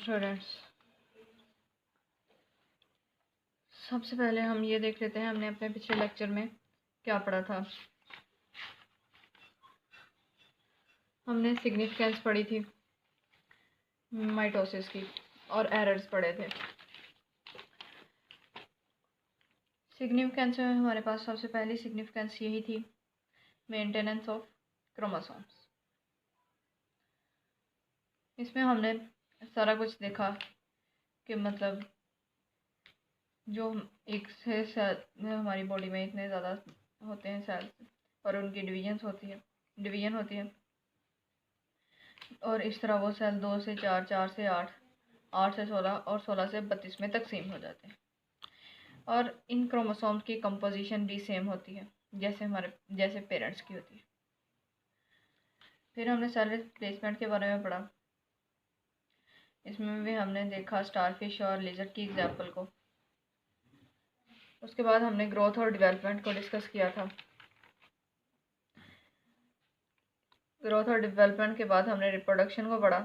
Students, सबसे पहले हम ये देख लेते हैं हमने अपने पिछले लेक्चर में क्या पढ़ा था। हमने सिग्निफिकेंस पढ़ी थी माइटोसिस की और एरर्स पढ़े थे। सिग्निफिकेंस में हमारे पास सबसे पहली सिग्निफिकेंस यही थी, मेंटेनेंस ऑफ क्रोमोसोम्स। इसमें हमने सारा कुछ देखा कि मतलब जो एक से हमारी बॉडी में इतने ज़्यादा होते हैं सेल्स और उनकी डिवीजन होती है और इस तरह वो सेल 2 से 4, 4 से 8, 8 से 16 और 16 से 32 में तकसीम हो जाते हैं। और इन क्रोमोसोम्स की कंपोजिशन भी सेम होती है जैसे पेरेंट्स की होती है। फिर हमने सेल रिप्लेसमेंट के बारे में पढ़ा। इसमें भी हमने देखा स्टारफिश और लिजर्ड की एग्जाम्पल को। उसके बाद हमने ग्रोथ और डेवलपमेंट को डिस्कस किया था। ग्रोथ और डेवलपमेंट के बाद हमने रिप्रोडक्शन को पढ़ा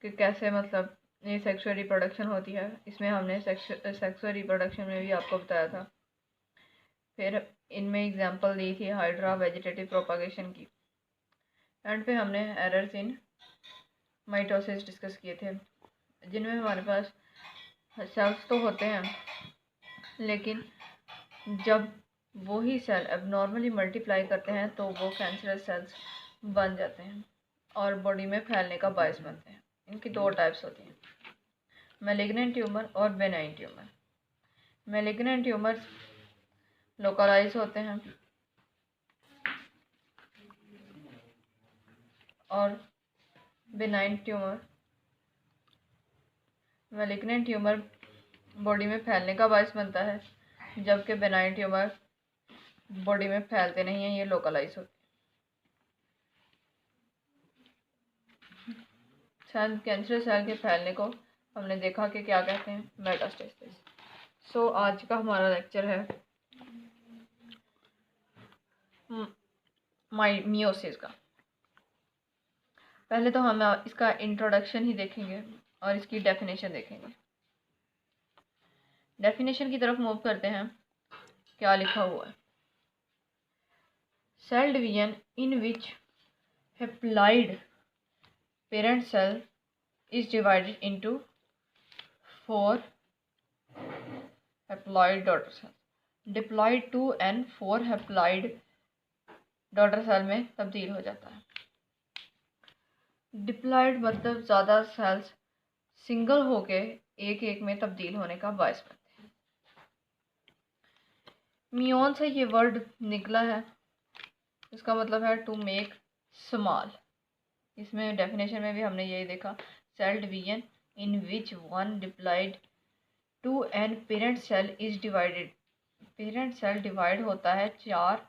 कि कैसे मतलब ये सेक्सुअल रिप्रोडक्शन होती है। इसमें हमने सेक्सुअल रिप्रोडक्शन में भी आपको बताया था। फिर इनमें एग्जांपल दी थी हाइड्रा वेजिटेटिव प्रोपागेशन की। एंड पे हमने एरर्स इन माइटोसिस डिस्कस किए थे, जिनमें हमारे पास सेल्स तो होते हैं लेकिन जब वही सेल एबनॉर्मली मल्टीप्लाई करते हैं तो वो कैंसरस सेल्स बन जाते हैं और बॉडी में फैलने का बायस बनते हैं। इनकी दो टाइप्स होती हैं, मैलिग्नेंट ट्यूमर और benign tumour. Malignant tumour localise होते हैं और मैलिग्नेंट ट्यूमर बॉडी में फैलने का बायस बनता है, जबकि बेनाइन ट्यूमर बॉडी में फैलते नहीं हैं, ये लोकलाइज होते हैं। कैंसर सेल के फैलने को हमने देखा कि क्या कहते हैं, मेटास्टेसिस। आज का हमारा लेक्चर है मियोसिस का। पहले तो हम इसका इंट्रोडक्शन ही देखेंगे और इसकी डेफिनेशन देखेंगे। डेफिनेशन की तरफ मूव करते हैं। क्या लिखा हुआ है? Cell division in which haploid parent cell is divided into 4 haploid daughter cells, diploid 2 and 4 haploid daughter cell में तब्दील हो जाता है। डिप्लॉइड मतलब ज़्यादा सेल्स सिंगल होके एक एक में तब्दील होने का बायस बनते हैं। मियोन से ये वर्ड निकला है, इसका मतलब है टू मेक स्मॉल। इसमें डेफिनेशन में भी हमने यही देखा, cell division in which one diploid 2 and parent cell is divided। Parent cell divide होता है 4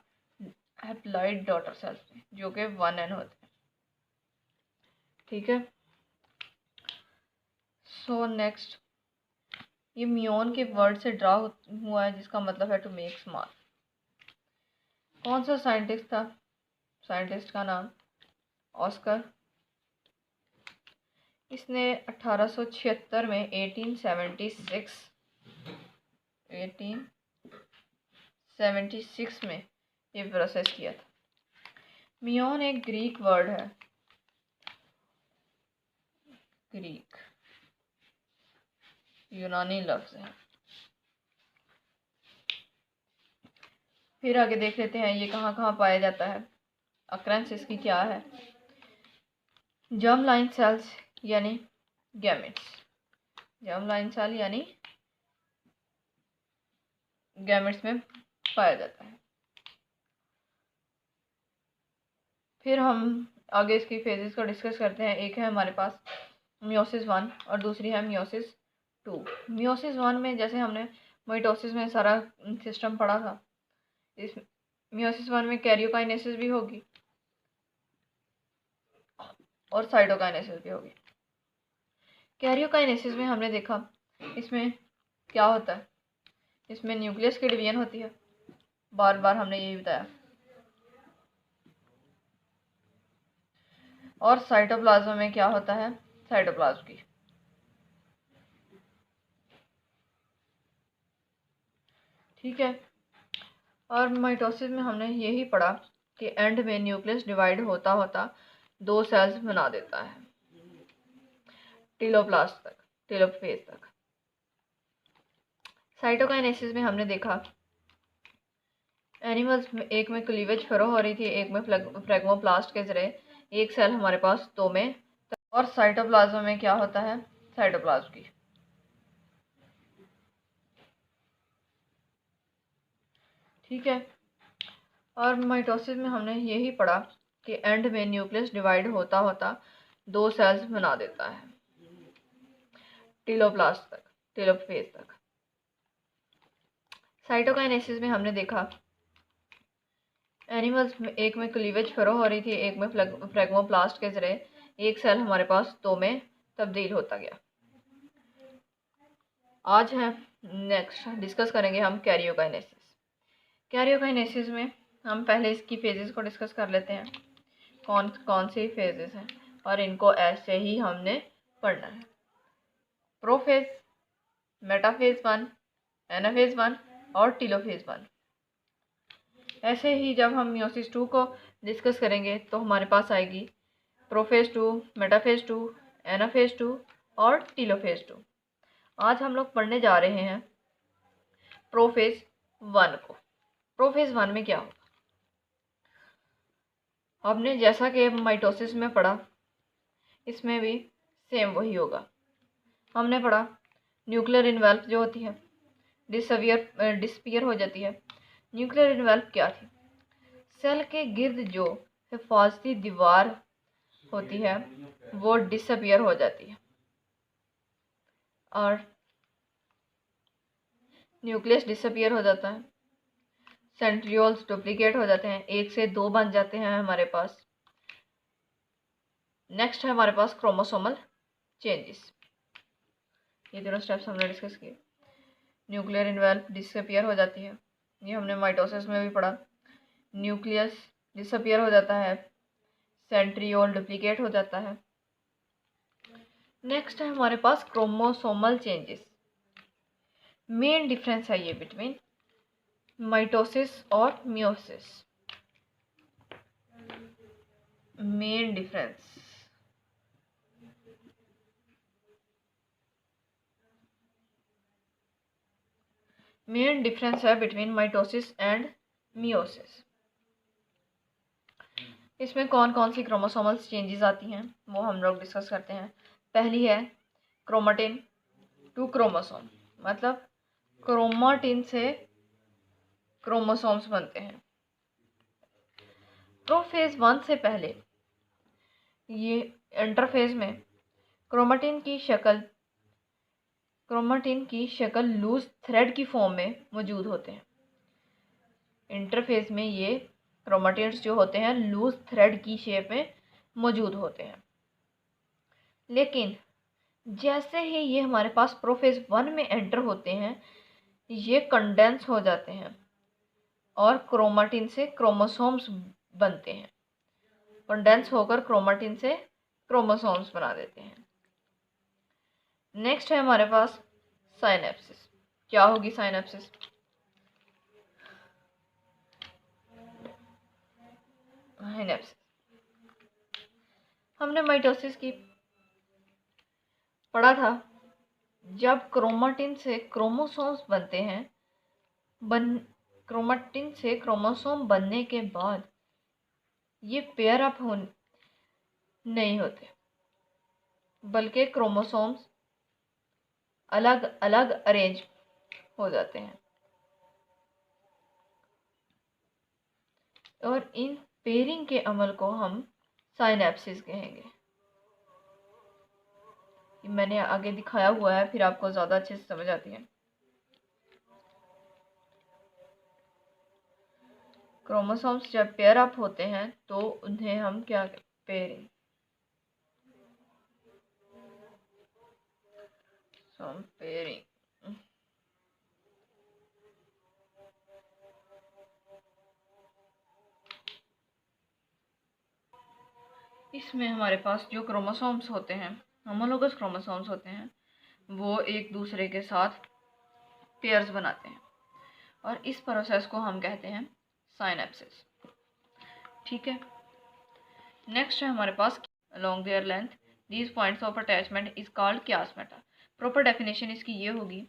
हैप्लॉइड डॉटर सेल्स में, जो कि 1n होते हैं। ठीक है। नेक्स्ट, ये मियोन के वर्ड से ड्रा हुआ है, जिसका मतलब है टू मेक स्मॉल। कौन सा साइंटिस्ट था? साइंटिस्ट का नाम ऑस्कर। इसने 1876 में 1876 में ये प्रोसेस किया था। मियोन एक ग्रीक वर्ड है, ग्रीक यूनानी लफ्ज है। फिर आगे देख लेते हैं ये कहाँ कहाँ पाया जाता है, अक्रेंस इसकी क्या है। जर्म लाइन सेल्स यानी गैमेट्स, जर्म लाइन सेल यानी गैमेट्स में पाया जाता है। फिर हम आगे इसकी फेजेस को डिस्कस करते हैं। एक है हमारे पास मियोसिस 1 और दूसरी है मियोसिस 2। मियोसिस 1 में जैसे हमने माइटोसिस में सारा सिस्टम पढ़ा था, इस मियोसिस 1 में कैरियोकाइनेसिस भी होगी और साइटोकाइनेसिस भी होगी। कैरियोकाइनेसिस में हमने देखा इसमें क्या होता है, इसमें न्यूक्लियस की डिवीजन होती है, बार बार हमने यही बताया। और साइटोप्लाज्म में क्या होता है, साइटोप्लाज्म की। ठीक है। और माइटोसिस में हमने यही पढ़ा कि एंड में न्यूक्लियस डिवाइड होता होता 2 सेल्स बना देता है, टीलोप्लास्ट तक, टीलोफेज तक। साइटोकाइनेसिस में हमने देखा एनिमल्स में एक में क्लीवेज फरो हो रही थी, एक में फ्रेगमोप्लास्ट के जरिए, एक सेल हमारे पास 2 में। और साइटोप्लाज्म में क्या होता है, साइटोप्लाज्म की। ठीक है। और माइटोसिस में हमने यही पढ़ा कि एंड में न्यूक्लियस डिवाइड होता होता 2 सेल्स बना देता है, टीलोप्लास्ट तक, टीलोफेज तक। साइटोकाइनेसिस में हमने देखा एनिमल्स में एक में क्लीवेज फरो हो रही थी, एक में फ्रेगमोप्लास्ट के जरिए, एक सेल हमारे पास 2 में तब्दील होता गया। आज है नेक्स्ट डिस्कस करेंगे हम कैरियोकाइनेसिस। कैरियोकाइनेसिस में हम पहले इसकी फेजेस को डिस्कस कर लेते हैं, कौन कौन सी फेजेस हैं, और इनको ऐसे ही हमने पढ़ना है। प्रोफेज, मेटाफेज 1, एनाफेज 1 और टीलोफेज 1। ऐसे ही जब हम मियोसिस 2 को डिस्कस करेंगे तो हमारे पास आएगी प्रोफेज 2, मेटाफेज 2, एनाफेज 2 और टीलोफेज 2। आज हम लोग पढ़ने जा रहे हैं प्रोफेज 1 को। प्रोफेज 1 में क्या होगा, हमने जैसा कि माइटोसिस में पढ़ा इसमें भी सेम वही होगा। हमने पढ़ा न्यूक्लियर इन्वेल्प जो होती है डिसपियर हो जाती है। न्यूक्लियर इन्वेल्प क्या थी, सेल के गिर्द जो हिफाजती दीवार होती है वो डिसअपियर हो जाती है और न्यूक्लियस डिसअपियर हो जाता है, सेंट्रियोल्स डुप्लीकेट हो जाते हैं, 1 से 2 बन जाते हैं हमारे पास। नेक्स्ट है हमारे पास क्रोमोसोमल चेंजेस। ये दोनों स्टेप्स हमने डिस्कस किए। न्यूक्लियर इन्वेल्प डिसअपियर हो जाती है, ये हमने माइटोसिस में भी पढ़ा। न्यूक्लियस डिसअपियर हो जाता है, सेंट्रियोल डुप्लीकेट हो जाता है। नेक्स्ट है हमारे पास क्रोमोसोमल चेंजेस। मेन डिफरेंस है ये बिटवीन माइटोसिस और मियोसिस। मेन डिफरेंस है बिटवीन माइटोसिस एंड मियोसिस। इसमें कौन कौन सी क्रोमोसोमल चेंजेस आती हैं वो हम लोग डिस्कस करते हैं। पहली है क्रोमेटिन टू क्रोमोसोम, मतलब क्रोमेटिन से क्रोमोसोम्स बनते हैं। प्रोफेज 1 से पहले ये इंटरफेज में क्रोमेटिन की शक्ल लूज थ्रेड की फॉर्म में मौजूद होते हैं। इंटरफेज में ये क्रोमेटिड्स जो होते हैं लूज थ्रेड की शेप में मौजूद होते हैं, लेकिन जैसे ही ये हमारे पास प्रोफेज 1 में एंटर होते हैं ये कंडेंस हो जाते हैं और क्रोमेटिन से क्रोमोसोम्स बनते हैं। कंडेंस होकर क्रोमेटिन से क्रोमोसोम्स बना देते हैं। नेक्स्ट है हमारे पास साइनेप्सिस। क्या होगी साइनेप्सिस, हमने माइटोसिस की पढ़ा था, जब क्रोमेटिन से क्रोमोसोम्स बनते हैं, क्रोमेटिन से क्रोमोसोम बनने के बाद ये पेयर अप नहीं होते, बल्कि क्रोमोसोम्स अलग अलग अरेंज हो जाते हैं और इन पेयरिंग के अमल को हम साइनेप्सिस कहेंगे। मैंने आगे दिखाया हुआ है, फिर आपको ज़्यादा अच्छे से समझ आती है। क्रोमोसोम्स जब पेयर अप होते हैं तो उन्हें हम क्या पेयरिंग पेयरिंग इसमें हमारे पास जो क्रोमोसोम्स होते हैं, होमोलोगस क्रोमोसोम्स होते हैं, वो एक दूसरे के साथ पेयर्स बनाते हैं और इस प्रोसेस को हम कहते हैं साइनेप्सिस। ठीक है, नेक्स्ट है हमारे पास along their length these points of attachment is called chiasmata। Proper definition इसकी ये होगी,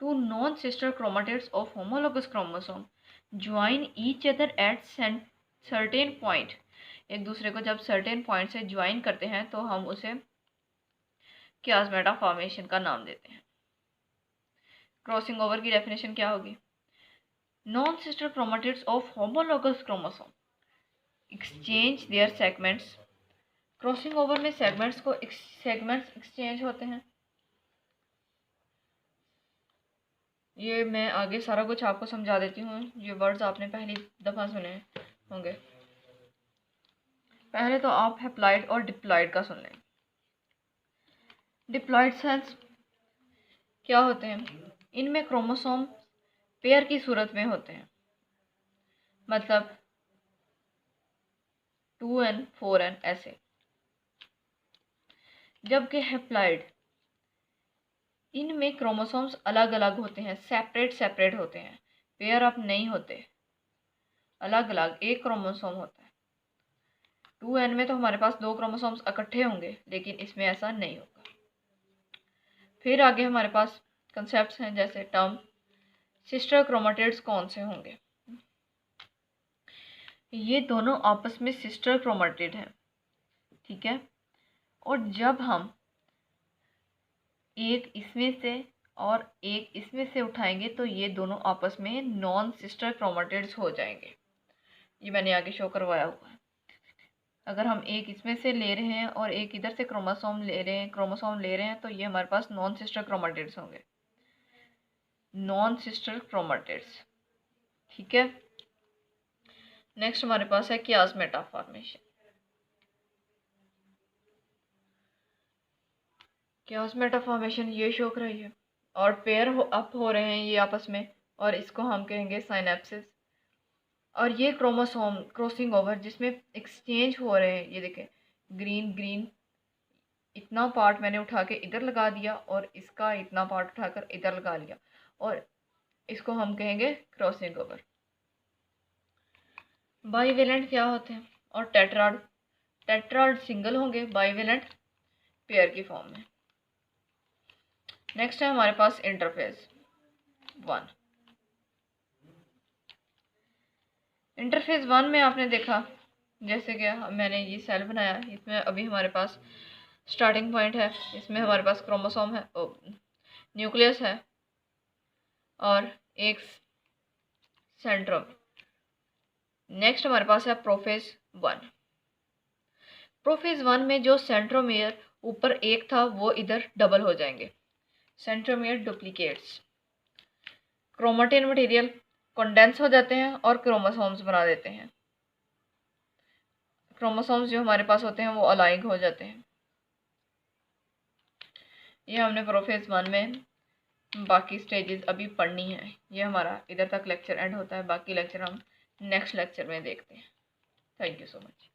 two non sister chromatids of homologous chromosome join each other at certain point. एक दूसरे को जब सर्टेन पॉइंट से ज्वाइन करते हैं तो हम उसे chiasmata फॉर्मेशन का नाम देते हैं। क्रॉसिंग ओवर की डेफिनेशन क्या होगी, non sister chromatids of homologous chromosome exchange there segments. Crossing over में सेगमेंट्स एक्सचेंज होते हैं। ये मैं आगे सारा कुछ आपको समझा देती हूँ, ये वर्ड्स आपने पहली दफ़ा सुने होंगे। पहले तो आप हैप्लॉइड और डिप्लॉइड का सुन लें। डिप्लॉइड सेल्स क्या होते हैं, इनमें क्रोमोसोम पेयर की सूरत में होते हैं, मतलब 2n 4n ऐसे। जबकि हैप्लॉइड, इनमें क्रोमोसोम्स अलग अलग होते हैं, सेपरेट होते हैं, पेयर अप नहीं होते, अलग अलग एक क्रोमोसोम होता है। 2n में तो हमारे पास 2 क्रोमोसोम्स इकट्ठे होंगे, लेकिन इसमें ऐसा नहीं होगा। फिर आगे हमारे पास कंसेप्ट्स हैं, जैसे टर्म सिस्टर क्रोमेटिड्स कौन से होंगे, ये दोनों आपस में सिस्टर क्रोमेटिड हैं। ठीक है, और जब हम एक इसमें से और एक इसमें से उठाएंगे तो ये दोनों आपस में नॉन सिस्टर क्रोमेटिड्स हो जाएंगे। ये मैंने आगे शो करवाया हुआ है। अगर हम एक इसमें से ले रहे हैं और एक इधर से क्रोमोसोम ले रहे हैं तो ये हमारे पास नॉन सिस्टर क्रोमेटिड्स होंगे, नॉन सिस्टर क्रोमेटिड्स। ठीक है, नेक्स्ट हमारे पास है chiasmata फॉर्मेशन। chiasmata फॉर्मेशन ये शो कर रही है और पेयर अप हो रहे हैं ये आपस में, और इसको हम कहेंगे साइनेप्सिस। और ये क्रोमोसोम क्रॉसिंग ओवर जिसमें एक्सचेंज हो रहे हैं, ये देखें ग्रीन इतना पार्ट मैंने उठा के इधर लगा दिया और इसका इतना पार्ट उठाकर इधर लगा लिया, और इसको हम कहेंगे क्रॉसिंग ओवर। बाईवेलेंट क्या होते हैं, और टेट्राड सिंगल होंगे, बाईवेलेंट पेयर की फॉर्म में। नेक्स्ट है हमारे पास इंटरफेज 1। इंटरफेज 1 में आपने देखा, जैसे कि मैंने ये सेल बनाया, इसमें अभी हमारे पास स्टार्टिंग पॉइंट है, इसमें हमारे पास क्रोमोसोम है, न्यूक्लियस है और एक सेंट्रोम। नेक्स्ट हमारे पास है प्रोफेज 1। प्रोफेज 1 में जो सेंट्रोमियर ऊपर एक था वो इधर डबल हो जाएंगे, centromere duplicates. Chromatin material condense हो जाते हैं और क्रोमोसोम्स बना देते हैं। क्रोमोसोम्स जो हमारे पास होते हैं वो अलाइन हो जाते हैं। ये हमने प्रोफेज 1 में बाकी स्टेजेस अभी पढ़नी है। ये हमारा इधर तक लेक्चर एंड होता है, बाकी लेक्चर हम नेक्स्ट लेक्चर में देखते हैं। Thank you so much.